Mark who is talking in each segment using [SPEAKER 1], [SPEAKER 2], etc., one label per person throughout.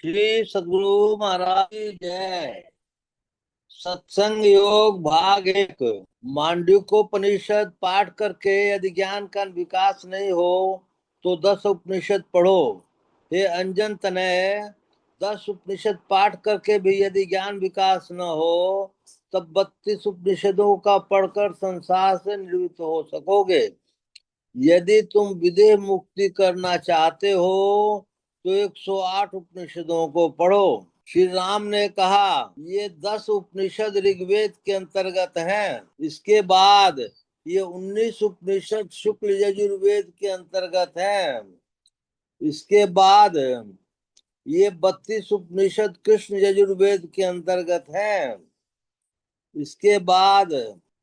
[SPEAKER 1] श्री सद्गुरु महाराज की जय। सत्संग योग भाग एक। मांडूक्योपनिषद पाठ करके यदि ज्ञान का विकास नहीं हो तो 10 उपनिषद पढ़ो। हे अंजन तनय, 10 उपनिषद पाठ करके भी यदि ज्ञान विकास न हो तब 32 उपनिषदों का पढ़कर संसार से निवृत्त हो सकोगे। यदि तुम विदेह मुक्ति करना चाहते हो तो 108 उपनिषदों को पढ़ो। श्री राम ने कहा ये 10 उपनिषद ऋग्वेद के अंतर्गत हैं। इसके बाद ये 19 उपनिषद शुक्ल यजुर्वेद के अंतर्गत हैं। इसके बाद ये 32 उपनिषद कृष्ण यजुर्वेद के अंतर्गत हैं। इसके बाद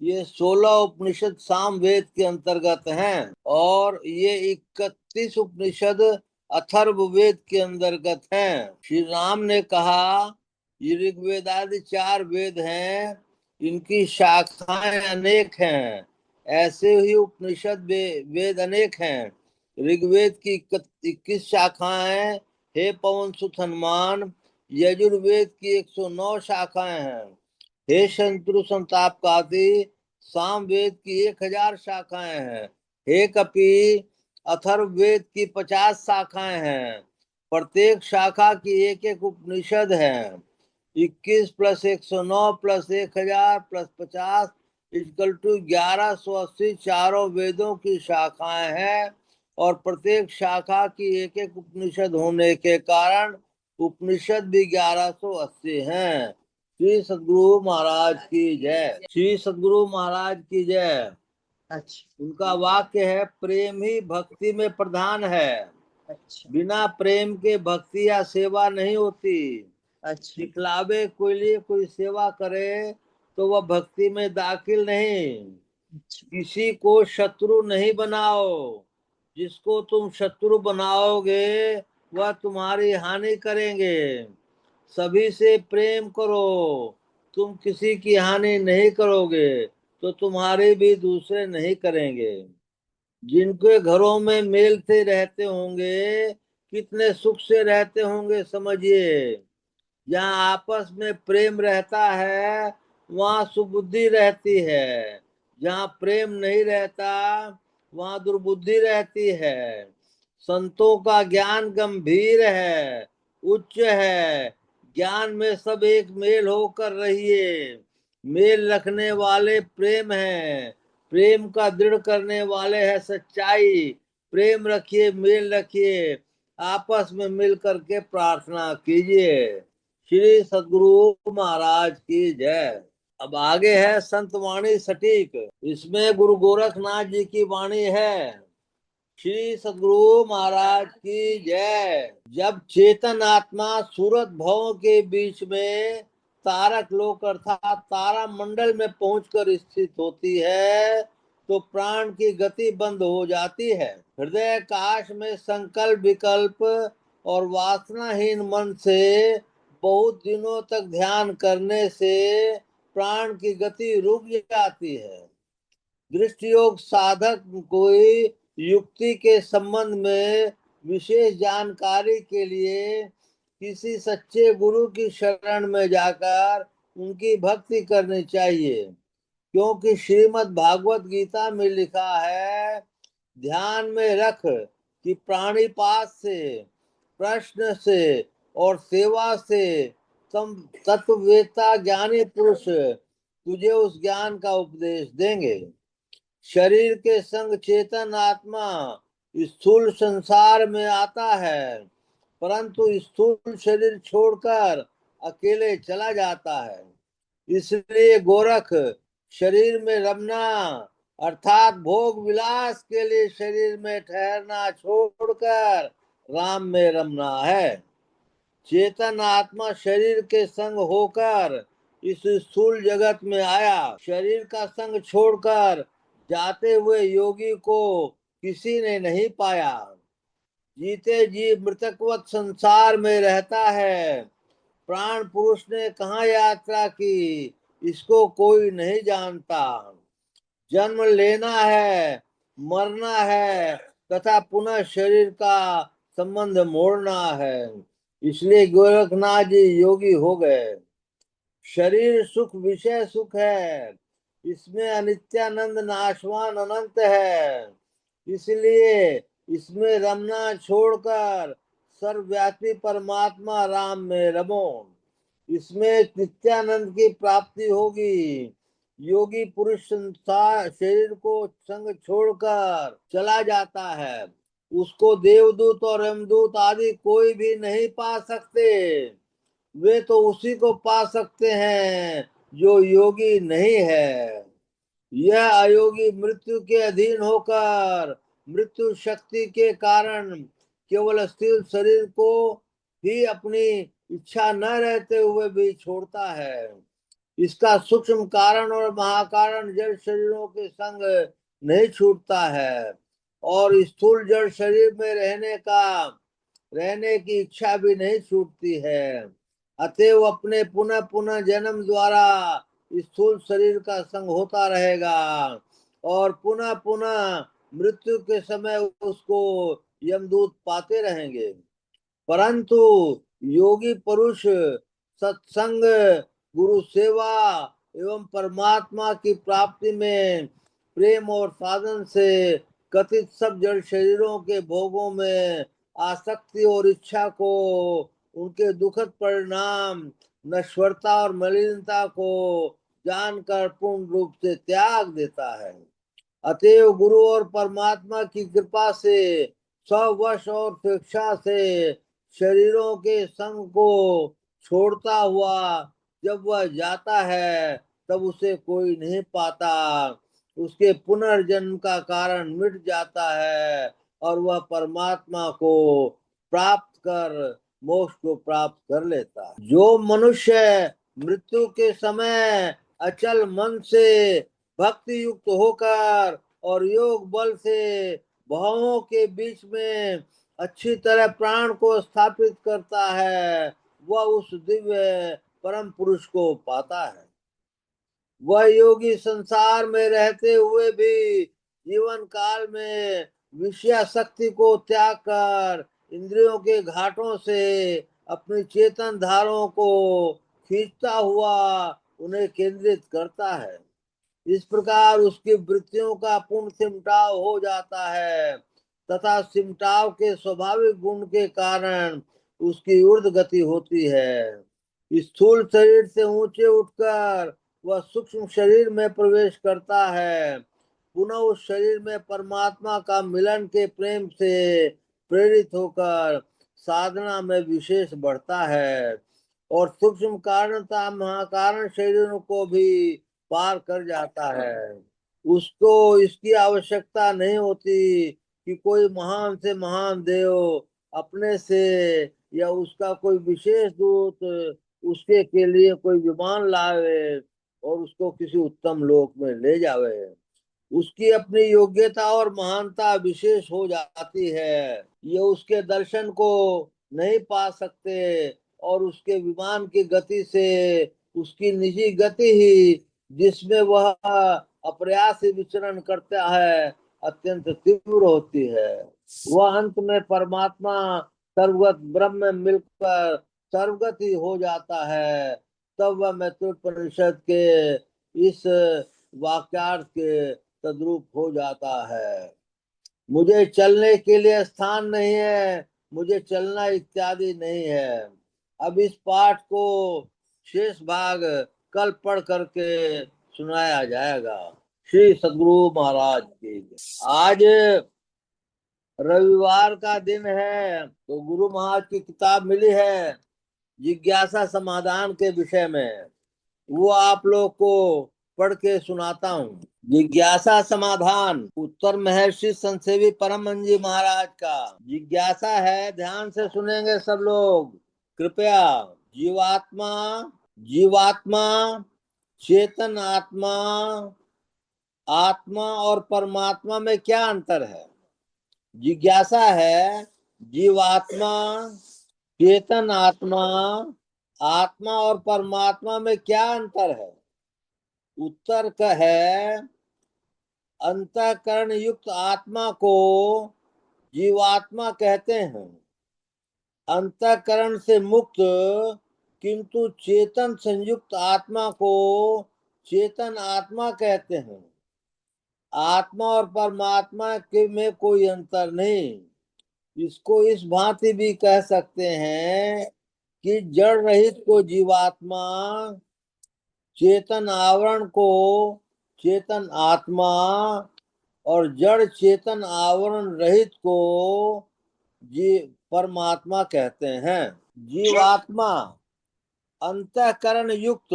[SPEAKER 1] ये 16 उपनिषद सामवेद के अंतर्गत हैं और ये 31 उपनिषद अथर्ववेद के अंतर्गत हैं। श्री राम ने कहा ये ऋग्वेद आदि 4 वेद हैं, इनकी शाखाएं अनेक हैं। ऐसे ही उपनिषद वेद अनेक हैं। ऋग्वेद की 21 शाखाएं हे पवन सुत हनुमान। यजुर्वेद की 109 शाखाएं हैं। हे शत्रु संताप काति। सामवेद की 1000 शाखाएं हैं। हे कपि, अथर्ववेद की 50 शाखाएं हैं। प्रत्येक शाखा की एक एक उपनिषद है। 21 + 109 + 1000 + 50 = 1180 चारों वेदों की शाखाएं हैं और प्रत्येक शाखा की एक एक उपनिषद होने के कारण उपनिषद भी 1180 हैं। श्री सद्गुरु महाराज की जय। श्री सद्गुरु महाराज की जय।
[SPEAKER 2] अच्छा
[SPEAKER 1] उनका वाक्य है, प्रेम ही भक्ति में प्रधान है।
[SPEAKER 2] अच्छा
[SPEAKER 1] बिना प्रेम के भक्ति या सेवा नहीं होती।
[SPEAKER 2] अच्छा
[SPEAKER 1] दिखलावे कोई लिए कोई सेवा करे तो वह भक्ति में दाखिल नहीं।
[SPEAKER 2] अच्छा
[SPEAKER 1] किसी को शत्रु नहीं बनाओ। जिसको तुम शत्रु बनाओगे वह तुम्हारी हानि करेंगे। सभी से प्रेम करो। तुम किसी की हानि नहीं करोगे तो तुम्हारे भी दूसरे नहीं करेंगे। जिनके घरों में मेल से रहते होंगे कितने सुख से रहते होंगे समझिए। जहाँ आपस में प्रेम रहता है वहाँ सुबुद्धि रहती है। जहाँ प्रेम नहीं रहता वहाँ दुर्बुद्धि रहती है। संतों का ज्ञान गंभीर है, उच्च है। ज्ञान में सब एक मेल होकर रहिए। मेल रखने वाले प्रेम हैं। प्रेम का दृढ़ करने वाले है सच्चाई। प्रेम रखिए, मेल रखिए, आपस में मिल करके प्रार्थना कीजिए। श्री सद्गुरु महाराज की जय। अब आगे है संत वाणी सटीक। इसमें गुरु गोरखनाथ जी की वाणी है। श्री सद्गुरु महाराज की जय। जब चेतन आत्मा सूरत भवों के बीच में तारक लोक अर्थात तारा मंडल में पहुंचकर स्थित होती है तो प्राण की गति बंद हो जाती है। हृदय काश में संकल्प विकल्प और वासनाहीन मन से बहुत दिनों तक ध्यान करने से प्राण की गति रुक जाती है। दृष्टि योग साधक कोई युक्ति के संबंध में विशेष जानकारी के लिए किसी सच्चे गुरु की शरण में जाकर उनकी भक्ति करनी चाहिए। क्योंकि श्रीमद् भागवत गीता में लिखा है, ध्यान में रख कि प्राणिपात से, प्रश्न से और सेवा से तुम तत्ववेता ज्ञानी पुरुष तुझे उस ज्ञान का उपदेश देंगे। शरीर के संग चेतन आत्मा स्थूल संसार में आता है, परंतु स्थूल शरीर छोड़कर अकेले चला जाता है। इसलिए गोरख शरीर में रमना अर्थात भोग विलास के लिए शरीर में ठहरना छोड़कर राम में रमना है। चेतन आत्मा शरीर के संग होकर इस स्थूल जगत में आया। शरीर का संग छोड़कर जाते हुए योगी को किसी ने नहीं पाया। जीते जी मृतकवत संसार में रहता है। प्राण पुरुष ने कहाँ यात्रा की इसको कोई नहीं जानता। जन्म लेना है, मरना है तथा पुनः शरीर का संबंध मोड़ना है। इसलिए गोरखनाथ जी योगी हो गए। शरीर सुख विषय सुख है, इसमें अनित्यानंद नाशवान अनंत है, इसलिए इसमें रमना छोड़कर सर्वव्यापी परमात्मा राम में रमो। इसमें नित्यानंद की प्राप्ति होगी। योगी पुरुष संसार शरीर को संग छोड़कर चला जाता है, उसको देवदूत और यमदूत आदि कोई भी नहीं पा सकते। वे तो उसी को पा सकते हैं जो योगी नहीं है। यह अयोगी मृत्यु के अधीन होकर मृत्यु शक्ति के कारण केवल स्थिर शरीर को ही अपनी इच्छा न रहते हुए भी छोड़ता है। इसका सूक्ष्म कारण और महाकारण जड़ शरीरों के संग नहीं छूटता है, और स्थूल जड़ शरीर में रहने की इच्छा भी नहीं छूटती है। अतएव अपने पुनः पुनः जन्म द्वारा स्थूल शरीर का संग होता रहेगा, और पुनः पुनः मृत्यु के समय उसको यमदूत पाते रहेंगे। परंतु योगी पुरुष सत्संग, गुरु सेवा एवं परमात्मा की प्राप्ति में प्रेम और साधन से कथित सब जड़ शरीरों के भोगों में आसक्ति और इच्छा को, उनके दुखद परिणाम नश्वरता और मलिनता को जानकर पूर्ण रूप से त्याग देता है। अतएव गुरु और परमात्मा की कृपा से स्ववश और स्वेच्छा से शरीरों के संग को छोड़ता हुआ जब वह जाता है, तब उसे कोई नहीं पाता। उसके पुनर्जन्म का कारण मिट जाता है, और वह परमात्मा को प्राप्त कर मोक्ष को प्राप्त कर लेता है। जो मनुष्य मृत्यु के समय अचल मन से भक्ति युक्त होकर और योग बल से भावों के बीच में अच्छी तरह प्राण को स्थापित करता है, वह उस दिव्य परम पुरुष को पाता है। वह योगी संसार में रहते हुए भी जीवन काल में विषयासक्ति को त्याग कर इंद्रियों के घाटों से अपनी चेतन धारों को खींचता हुआ उन्हें केंद्रित करता है। इस प्रकार उसकी वृत्तियों का पूर्ण सिमटाव हो जाता है, तथा सिमटाव के स्वाभाविक गुण के कारण उसकी ऊर्ध्व गति होती है। स्थूल शरीर से ऊंचे उठकर वह सूक्ष्म शरीर में प्रवेश करता है, पुनः उस शरीर में परमात्मा का मिलन के प्रेम से प्रेरित होकर साधना में विशेष बढ़ता है, और सूक्ष्म कारणता महाकारण शरीरों को भी पार कर जाता है। उसको इसकी आवश्यकता नहीं होती कि कोई महान से महान देव अपने से या उसका कोई विशेष दूत उसके के लिए कोई विमान लावे और उसको किसी उत्तम लोक में ले जावे। उसकी अपनी योग्यता और महानता विशेष हो जाती है। ये उसके दर्शन को नहीं पा सकते, और उसके विमान की गति से उसकी निजी गति ही जिसमें वह अप्रयास विचरण करता है अत्यंत तीव्र होती है। वह अंत में परमात्मा सर्वगत ब्रह्म में मिलकर सर्वगत ही हो जाता है। तब वह मैत्रोपनिषद के इस वाक्यार्थ के तद्रूप हो जाता है। मुझे चलने के लिए स्थान नहीं है, मुझे चलना इत्यादि नहीं है। अब इस पाठ को शेष भाग कल पढ़ करके सुनाया जाएगा। श्री सद्गुरु महाराज की जय। आज रविवार का दिन है, तो गुरु महाराज की किताब मिली है जिज्ञासा समाधान के विषय में, वो आप लोग को पढ़ के सुनाता हूँ। जिज्ञासा समाधान उत्तर महर्षि संसेवी परमहंस जी महाराज का। जिज्ञासा है, ध्यान से सुनेंगे सब लोग कृपया। जीवात्मा जीवात्मा चेतन आत्मा, आत्मा और परमात्मा में क्या अंतर है? जिज्ञासा है, जीवात्मा चेतन आत्मा, आत्मा और परमात्मा में क्या अंतर है? उत्तर का है, अंतःकरण युक्त आत्मा को जीवात्मा कहते हैं, अंतःकरण से मुक्त किंतु चेतन संयुक्त आत्मा को चेतन आत्मा कहते हैं। आत्मा और परमात्मा के में कोई अंतर नहीं। इसको इस भांति भी कह सकते हैं कि जड़ रहित को जीवात्मा, चेतन आवरण को चेतन आत्मा और जड़ चेतन आवरण रहित को जी परमात्मा कहते हैं। जीवात्मा अंतःकरण युक्त,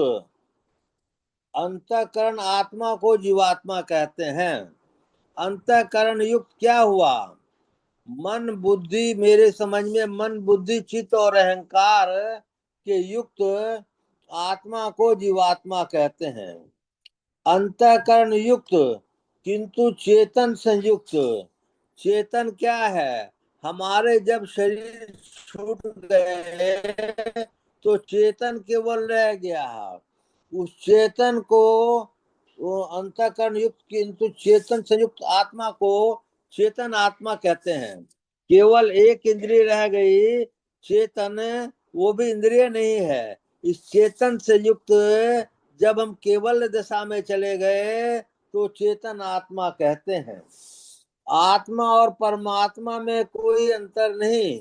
[SPEAKER 1] अंतःकरण आत्मा को जीवात्मा कहते हैं। अंतःकरण युक्त क्या हुआ? मन बुद्धि, मेरे समझ में मन बुद्धि चित्त और अहंकार के युक्त आत्मा को जीवात्मा कहते हैं। अंतःकरण युक्त किंतु चेतन संयुक्त, चेतन क्या है? हमारे जब शरीर छूट गए तो चेतन केवल रह गया। उस चेतन को वो अंतःकरण युक्त किंतु चेतन संयुक्त आत्मा को चेतन आत्मा कहते हैं। केवल एक इंद्रिय रह गई, चेतन, वो भी इंद्रिय नहीं है। इस चेतन से युक्त जब हम केवल दशा में चले गए तो चेतन आत्मा कहते हैं। आत्मा और परमात्मा में कोई अंतर नहीं।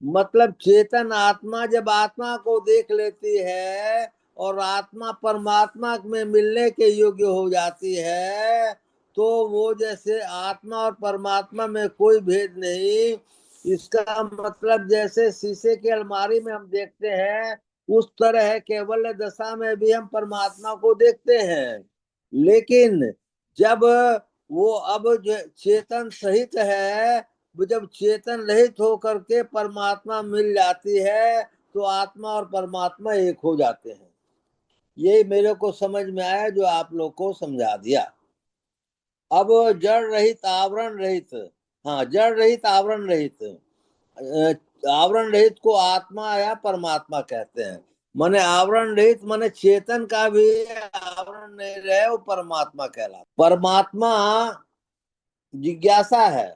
[SPEAKER 1] मतलब चेतन आत्मा जब आत्मा को देख लेती है और आत्मा परमात्मा में मिलने के योग्य हो जाती है तो वो जैसे आत्मा और परमात्मा में कोई भेद नहीं। इसका मतलब जैसे शीशे की अलमारी में हम देखते हैं उस तरह केवल दशा में भी हम परमात्मा को देखते हैं। लेकिन जब वो अब जो चेतन सहित है, वो जब चेतन रहित होकर के परमात्मा मिल जाती है तो आत्मा और परमात्मा एक हो जाते हैं। ये मेरे को समझ में आया जो आप लोग को समझा दिया। अब जड़ रहित आवरण रहित, हाँ जड़ रहित आवरण रहित, आवरण रहित को आत्मा या परमात्मा कहते हैं। माने आवरण रहित माने चेतन का भी आवरण नहीं रहे वो परमात्मा कहलाता। परमात्मा जिज्ञासा है,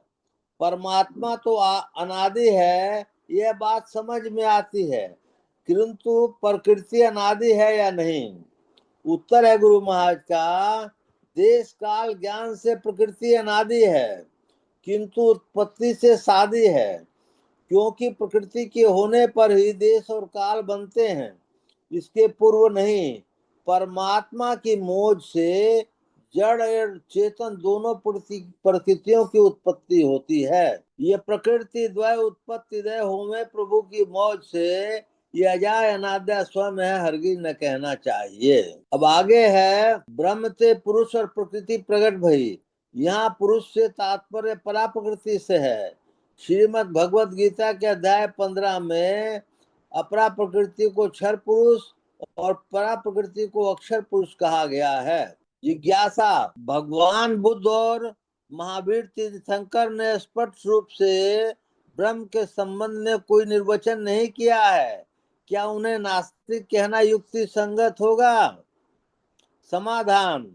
[SPEAKER 1] परमात्मा तो अनादि है, यह बात समझ में आती है, किंतु प्रकृति अनादि है या नहीं? उत्तर है गुरु महाराज का, देश काल ज्ञान से प्रकृति अनादि है किंतु उत्पत्ति से सादी है। क्योंकि प्रकृति के होने पर ही देश और काल बनते हैं, इसके पूर्व नहीं। परमात्मा की मोज से जड़ और चेतन दोनों प्रकृतियों की उत्पत्ति होती है। ये प्रकृति द्वय उत्पत्ति दय होवे प्रभु की मौज से, ये अजाय अनाद्या स्वयं है, हरगिज न कहना चाहिए। अब आगे है, ब्रह्म से पुरुष और प्रकृति प्रकट भई। यहाँ पुरुष से तात्पर्य परा प्रकृति से है। श्रीमद् भगवत गीता के अध्याय 15 में अपरा प्रकृति को क्षर पुरुष और परा प्रकृति को अक्षर पुरुष कहा गया है। जिज्ञासा, भगवान बुद्ध और महावीर तीर्थंकर ने स्पष्ट रूप से ब्रह्म के संबंध में कोई निर्वचन नहीं किया है, क्या उन्हें नास्तिक कहना युक्ति संगत होगा? समाधान,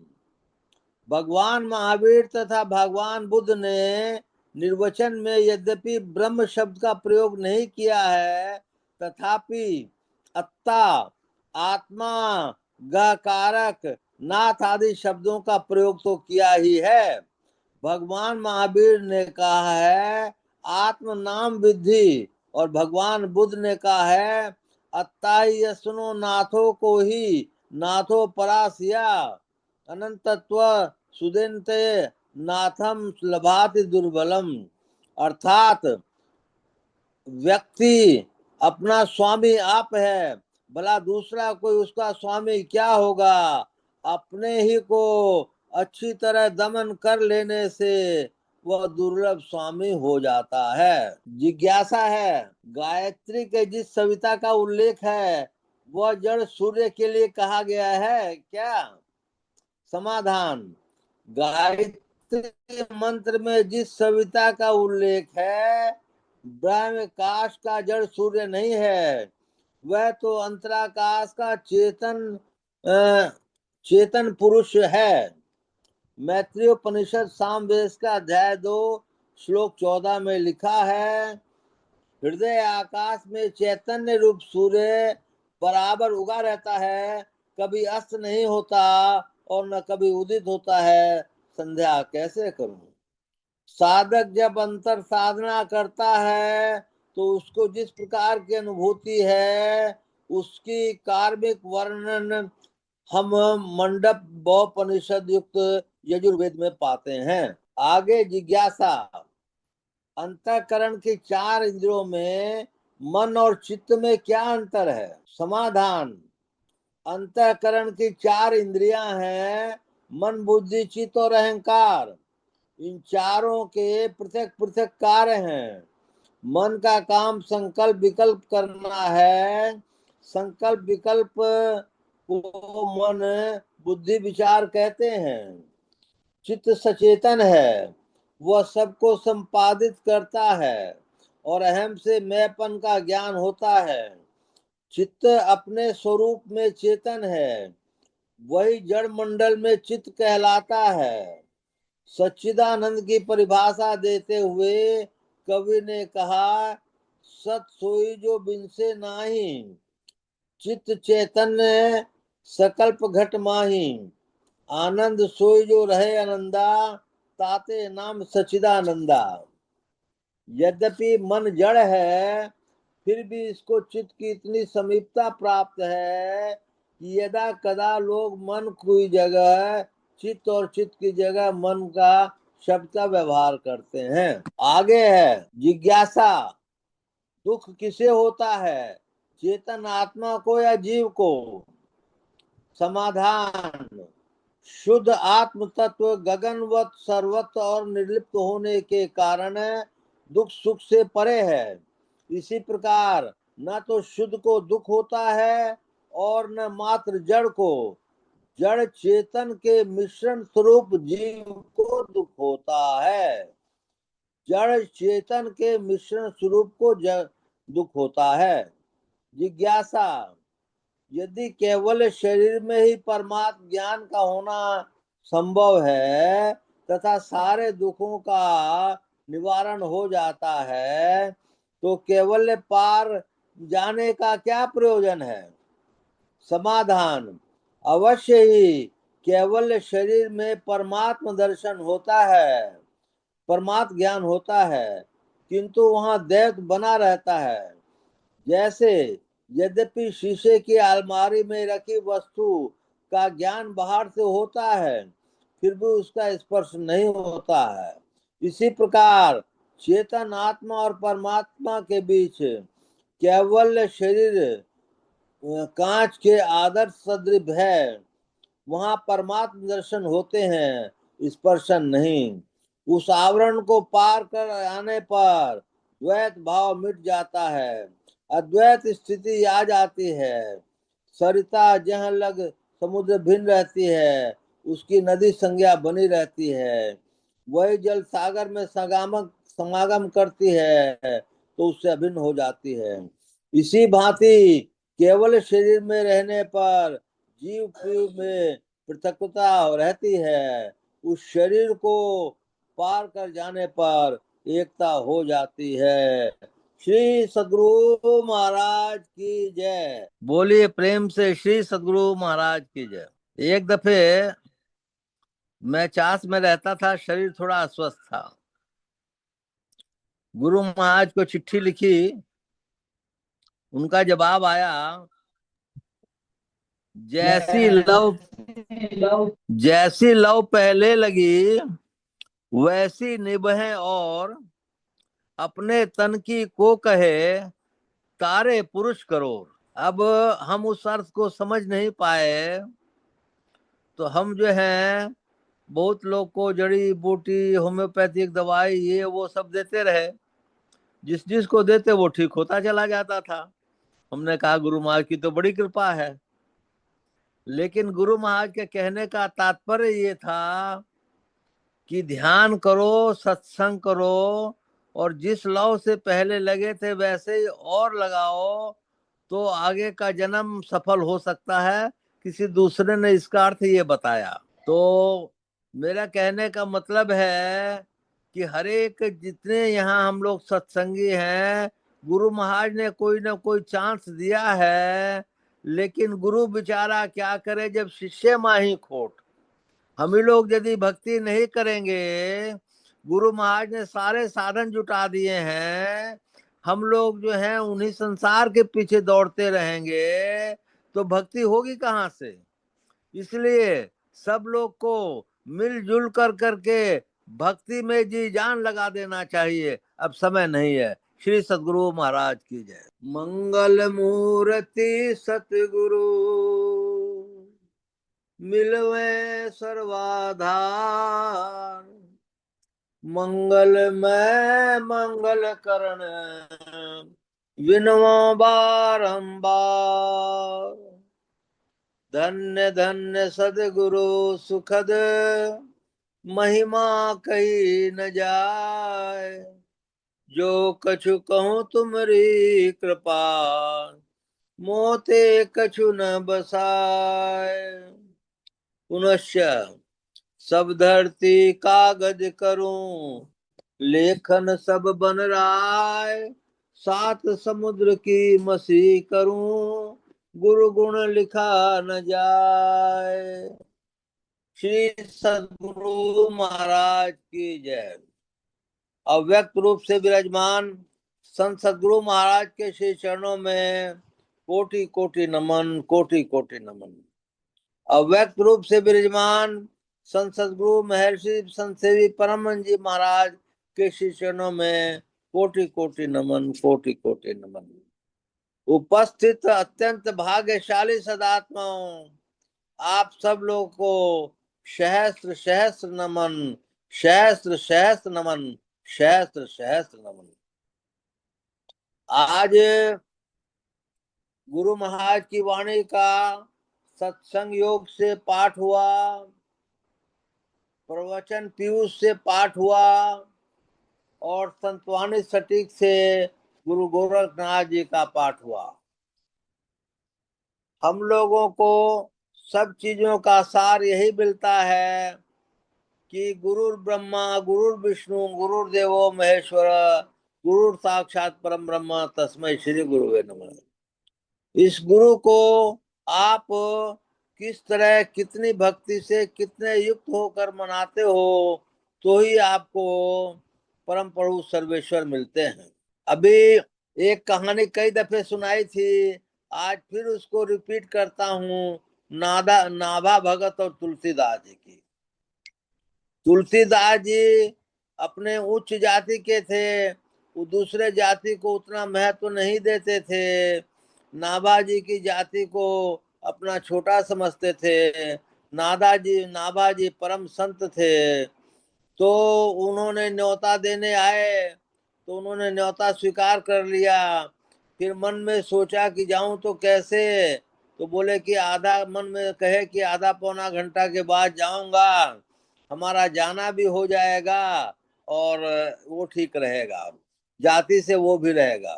[SPEAKER 1] भगवान महावीर तथा भगवान बुद्ध ने निर्वचन में यद्यपि ब्रह्म शब्द का प्रयोग नहीं किया है, तथापि अत्ता, आत्मा, गकारक, नाथ आदि शब्दों का प्रयोग तो किया ही है। भगवान महावीर ने कहा है आत्म नाम विद्धि और भगवान बुद्ध ने कहा है अत्ता ही सुनो नाथो को ही नाथो परासिया अनंतत्व सुदेन्ते नाथम लभाति दुर्बलम। अर्थात व्यक्ति अपना स्वामी आप है, भला दूसरा कोई उसका स्वामी क्या होगा? अपने ही को अच्छी तरह दमन कर लेने से वह दुर्लभ स्वामी हो जाता है। जिज्ञासा है, गायत्री के जिस सविता का उल्लेख है वह जड़ सूर्य के लिए कहा गया है क्या? समाधान, गायत्री मंत्र में जिस सविता का उल्लेख है ब्रह्माकाश का जड़ सूर्य नहीं है, वह तो अंतराकाश का चेतन पुरुष है। मैत्रेय उपनिषद सामवेद का अध्याय 2 श्लोक 14 में लिखा है हृदय आकाश में चैतन्य रूप सूर्य बराबर उगा रहता है, कभी अस्त नहीं होता और न कभी उदित होता है। संध्या कैसे करूं? साधक जब अंतर साधना करता है तो उसको जिस प्रकार की अनुभूति है उसकी कार्मिक वर्णन हम मंडप बहुपनिषद युक्त यजुर्वेद में पाते हैं। आगे जिज्ञासा। अंतःकरण की 4 इंद्रियों में मन और चित्त में क्या अंतर है? समाधान। अंतःकरण की 4 इंद्रियां हैं मन, बुद्धि, चित्त और अहंकार। इन चारों के पृथक पृथक कार्य हैं। मन का काम संकल्प विकल्प करना है। संकल्प विकल्प को मन बुद्धि विचार कहते हैं। चित्त सचेतन है, वह सबको संपादित करता है और अहम से मैंपन का ज्ञान होता है। चित्त अपने स्वरूप में चेतन है, वही जड़ मंडल में चित्त कहलाता है। सच्चिदानंद की परिभाषा देते हुए कवि ने कहा, सत सोई जो बिन से नाही, चित्त चैतन्य सकल्प घट माही, आनंद सोई जो रहे आनंदा, ताते नाम सच्चिदानंदा। यद्यपि मन जड़ है, फिर भी इसको चित्त की इतनी समीपता प्राप्त है कि यदा कदा लोग मन की जगह चित्त और चित्त की जगह मन का शब्द का व्यवहार करते हैं। आगे है जिज्ञासा। दुख किसे होता है, चेतन आत्मा को या जीव को? समाधान। शुद्ध आत्म तत्व गगनवत सर्वत्र और निर्लिप्त होने के कारण दुख सुख से परे है। इसी प्रकार न तो शुद्ध को दुख होता है और न मात्र जड़ को। जड़ चेतन के मिश्रण स्वरूप जीव को दुख होता है। जड़ चेतन के मिश्रण स्वरूप को दुख होता है। जिज्ञासा। यदि केवल शरीर में ही परमात्म ज्ञान का होना संभव है तथा सारे दुखों का निवारण हो जाता है तो केवल पार जाने का क्या प्रयोजन है? समाधान। अवश्य ही केवल शरीर में परमात्म दर्शन होता है, परमात्म ज्ञान होता है, किंतु वहां दैव बना रहता है। जैसे यद्यपि शीशे की अलमारी में रखी वस्तु का ज्ञान बाहर से होता है, फिर भी उसका स्पर्श नहीं होता है। इसी प्रकार चेतन आत्मा और परमात्मा के बीच केवल शरीर कांच के आदर्श सदृश है, वहां परमात्म दर्शन होते हैं, स्पर्शन नहीं। उस आवरण को पार कर आने पर द्वैत भाव मिट जाता है, अद्वैत स्थिति आ जाती है। सरिता जहाँ लग समुद्र भिन्न रहती है, उसकी नदी संज्ञा बनी रहती है। वही जल सागर में समागम करती है तो उससे अभिन्न हो जाती है। इसी भांति केवल शरीर में रहने पर जीव में पृथकता रहती है, उस शरीर को पार कर जाने पर एकता हो जाती है। श्री सद्गुरु महाराज की जय। बोलिए प्रेम से श्री सद्गुरु महाराज की जय। एक दफे मैं चास में रहता था, शरीर थोड़ा अस्वस्थ था। गुरु महाराज को चिट्ठी लिखी, उनका जवाब आया, जैसी लव पहले लगी वैसी निभे और अपने तन की को कहे कार्य पुरुष करो। अब हम उस अर्थ को समझ नहीं पाए तो हम जो है बहुत लोग को जड़ी बूटी होम्योपैथिक दवाई ये वो सब देते रहे, जिस जिसको देते वो ठीक होता चला जाता था। हमने कहा गुरु महाराज की तो बड़ी कृपा है, लेकिन गुरु महाराज के कहने का तात्पर्य ये था कि ध्यान करो, सत्संग करो और जिस लव से पहले लगे थे वैसे ही और लगाओ तो आगे का जन्म सफल हो सकता है। किसी दूसरे ने इसका अर्थ ये बताया। तो मेरा कहने का मतलब है कि हर एक जितने यहाँ हम लोग सत्संगी हैं गुरु महाराज ने कोई ना कोई चांस दिया है, लेकिन गुरु बेचारा क्या करे जब शिष्य माही खोट। हम ही लोग यदि भक्ति नहीं करेंगे, गुरु महाराज ने सारे साधन जुटा दिए हैं, हम लोग जो हैं उन्हीं संसार के पीछे दौड़ते रहेंगे, तो भक्ति होगी कहाँ से। इसलिए सब लोग को मिलजुल कर करके भक्ति में जी जान लगा देना चाहिए। अब समय नहीं है। श्री सद्गुरु महाराज की जय। मंगल मूर्ति सतगुरु मिलवे सर्वाधार, मंगल में मंगल करण विनवा बारंबार। धन्य धन्य सदगुरु सुखद महिमा कही न जाय, जो कछु कहूँ तुमरी कृपा मोते कछु न बसाय। पुनश्च सब धरती कागज करूं, लेखन सब बन राय, सात समुद्र की मसी करूं, गुरु गुण लिखा न जाए। श्री सद्गुरु महाराज की जय। अव्यक्त रूप से विराजमान संत सद्गुरु महाराज के श्री चरणों में कोटि कोटि नमन, कोटि कोटि नमन। अव्यक्त रूप से विराजमान संत सद्गुरु महर्षि संत सेवी परमहंस जी महाराज के श्री चरणों में कोटि कोटि नमन, कोटि कोटि नमन। उपस्थित अत्यंत भाग्यशाली सदात्माओं, आप सब लोग को सहस्त्र सहस्त्र नमन, सहस्त्र सहस्त्र नमन, सहस्त्र सहस्त्र नमन। आज गुरु महाराज की वाणी का सत्संग योग से पाठ हुआ, प्रवचन पीयूष से पाठ हुआ, और संतवाणी सटीक से गुरु गोरखनाथ जी का पाठ हुआ। हम लोगों को सब चीजों का सार यही मिलता है कि गुरु ब्रह्मा गुरु विष्णु गुरु देवो महेश्वर, गुरु साक्षात परम ब्रह्म तस्मै श्री गुरुवे नमः। इस गुरु को आप किस तरह कितनी भक्ति से कितने युक्त होकर मनाते हो, तो ही आपको परम प्रभु सर्वेश्वर मिलते हैं। अभी एक कहानी कई दफे सुनाई थी, आज फिर उसको रिपीट करता हूँ। नाभा भगत और तुलसीदास जी की। तुलसीदास जी अपने उच्च जाति के थे, वो दूसरे जाति को उतना महत्व नहीं देते थे। नाभा जी की जाति को अपना छोटा समझते थे। नाभा जी परम संत थे, तो उन्होंने न्योता देने आए, तो उन्होंने न्योता स्वीकार कर लिया। फिर मन में सोचा कि जाऊं तो कैसे, तो बोले कि आधा, मन में कहे कि आधा पौना घंटा के बाद जाऊंगा, हमारा जाना भी हो जाएगा और वो ठीक रहेगा, जाति से वो भी रहेगा।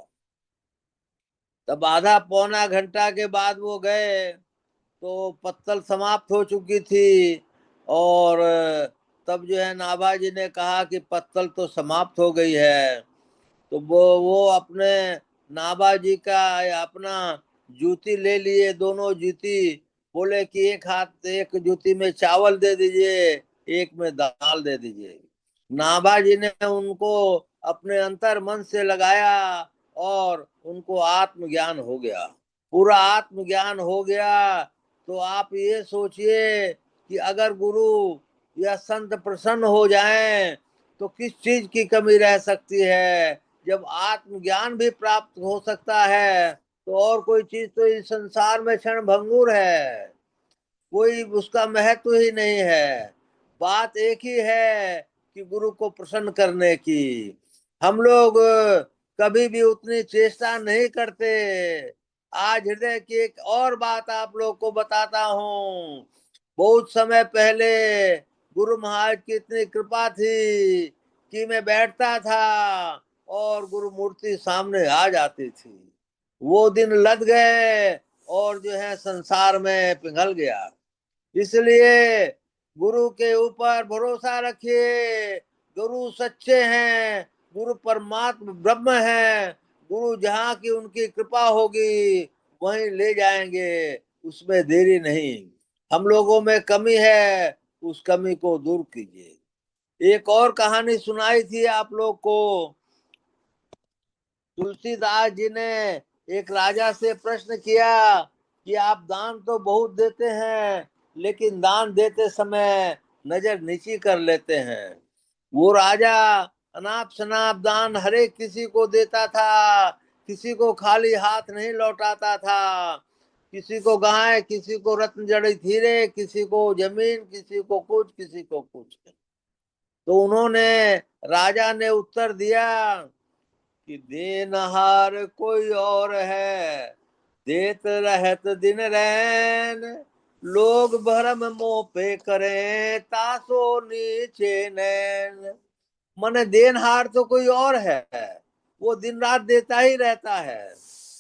[SPEAKER 1] तब आधा पौना घंटा के बाद वो गए तो पत्तल समाप्त हो चुकी थी, और तब जो है नाभा जी ने कहा कि पत्तल तो समाप्त हो गई है। तो वो अपने नाभा जी का अपना जूती ले लिए, दोनों जूती, बोले कि एक जूती में चावल दे दीजिए, एक में दाल दे दीजिए। नाभा जी ने उनको अपने अंतर मन से लगाया और उनको आत्मज्ञान हो गया, पूरा आत्मज्ञान हो गया। तो आप ये सोचिए कि अगर गुरु या संत प्रसन्न हो जाएं तो किस चीज की कमी रह सकती है। जब आत्मज्ञान भी प्राप्त हो सकता है तो और कोई चीज तो इस संसार में क्षण भंगुर है, कोई उसका महत्व ही नहीं है। बात एक ही है कि गुरु को प्रसन्न करने की। हम लोग कभी भी उतनी चेष्टा नहीं करते। आज हृदय की एक और बात आप लोग को बताता हूँ। बहुत समय पहले गुरु महाराज की इतनी कृपा थी कि मैं बैठता था और गुरु मूर्ति सामने आ जाती थी। वो दिन लद गए और जो है संसार में पिघल गया। इसलिए गुरु के ऊपर भरोसा रखिए। गुरु सच्चे हैं, गुरु परमात्मा ब्रह्म है, गुरु जहाँ की उनकी कृपा होगी वहीं ले जाएंगे, उसमें देरी नहीं। हम लोगों में कमी है, उस कमी को दूर कीजिए। एक और कहानी सुनाई थी आप लोग को। तुलसीदास जी ने एक राजा से प्रश्न किया कि आप दान तो बहुत देते हैं, लेकिन दान देते समय नजर नीची कर लेते हैं। वो राजा अनाप शनाप दान हर एक किसी को देता था, किसी को खाली हाथ नहीं लौटाता था। किसी को गाय, किसी को रत्न जड़ित हीरे, किसी को जमीन, किसी को कुछ, किसी को कुछ। तो उन्होंने, राजा ने उत्तर दिया कि देनहार कोई और है, देत रहत दिन रैन, लोग भरम मोह पे करें तासो नीचे नैन। माने देनहार तो कोई और है, वो दिन रात देता ही रहता है,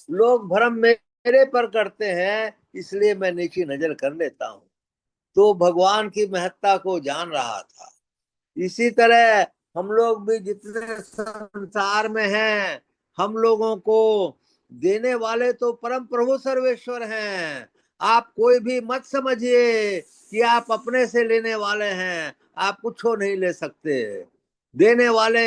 [SPEAKER 1] लोग भ्रम मेरे पर करते हैं, इसलिए मैं नीची नजर कर लेता हूँ। तो भगवान की महत्ता को जान रहा था। इसी तरह हम लोग भी जितने संसार में हैं, हम लोगों को देने वाले तो परम प्रभु सर्वेश्वर हैं। आप कोई भी मत समझिए कि आप अपने से लेने वाले हैं, आप कुछ नहीं ले सकते। देने वाले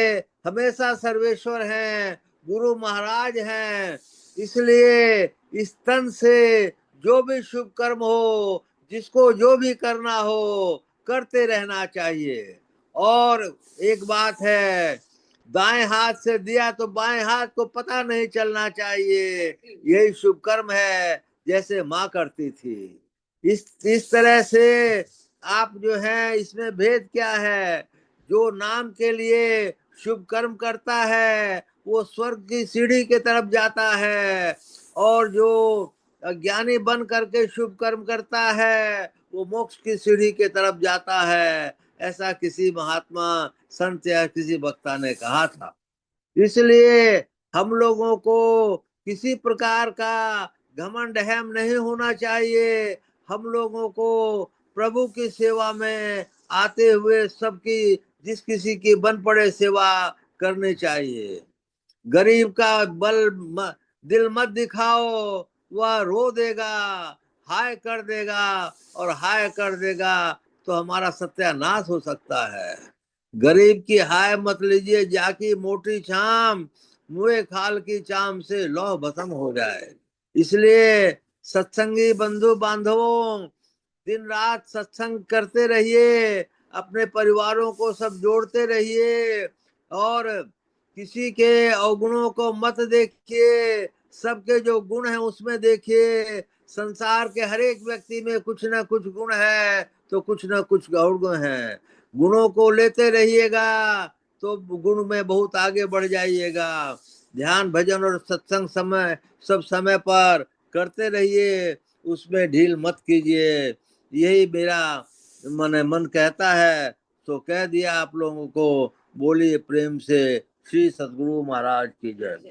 [SPEAKER 1] हमेशा सर्वेश्वर हैं, गुरु महाराज हैं। इसलिए इस तन से जो भी शुभ कर्म हो, जिसको जो भी करना हो, करते रहना चाहिए। और एक बात है, दाएं हाथ से दिया तो बाएं हाथ को पता नहीं चलना चाहिए, यही शुभ कर्म है, जैसे माँ करती थी। इस तरह से आप जो है, इसमें भेद क्या है? जो नाम के लिए शुभ कर्म करता है वो स्वर्ग की सीढ़ी के तरफ जाता है, और जो अज्ञानी बन करके शुभ कर्म करता है वो मोक्ष की सीढ़ी के तरफ जाता है। ऐसा किसी महात्मा, संत या किसी वक्ता ने कहा था। इसलिए हम लोगों को किसी प्रकार का घमंड अहम नहीं होना चाहिए। हम लोगों को प्रभु की सेवा में आते हुए सबकी, जिस किसी की बन पड़े, सेवा करनी चाहिए। गरीब का दिल मत दिखाओ, वह रो देगा, हाय कर देगा, और हाय कर देगा तो हमारा सत्यानाश हो सकता है। गरीब की हाय मत लीजिए, जाकी मोटी चाम, मुए खाल की चाम से लौ भस्म हो जाए। इसलिए सत्संगी बंधु बांधवों, दिन रात सत्संग करते रहिए, अपने परिवारों को सब जोड़ते रहिए, और किसी के अवगुणों को मत देखिए, सबके जो गुण है उसमें देखिए। संसार के हर एक व्यक्ति में कुछ ना कुछ गुण है, तो कुछ ना कुछ अवगुण है। गुणों को लेते रहिएगा तो गुण में बहुत आगे बढ़ जाइएगा। ध्यान भजन और सत्संग समय सब समय पर करते रहिए, उसमें ढील मत कीजिए। यही मेरा मन कहता है, तो कह दिया आप लोगों को। बोलिए प्रेम से श्री सद्गुरु महाराज की जय।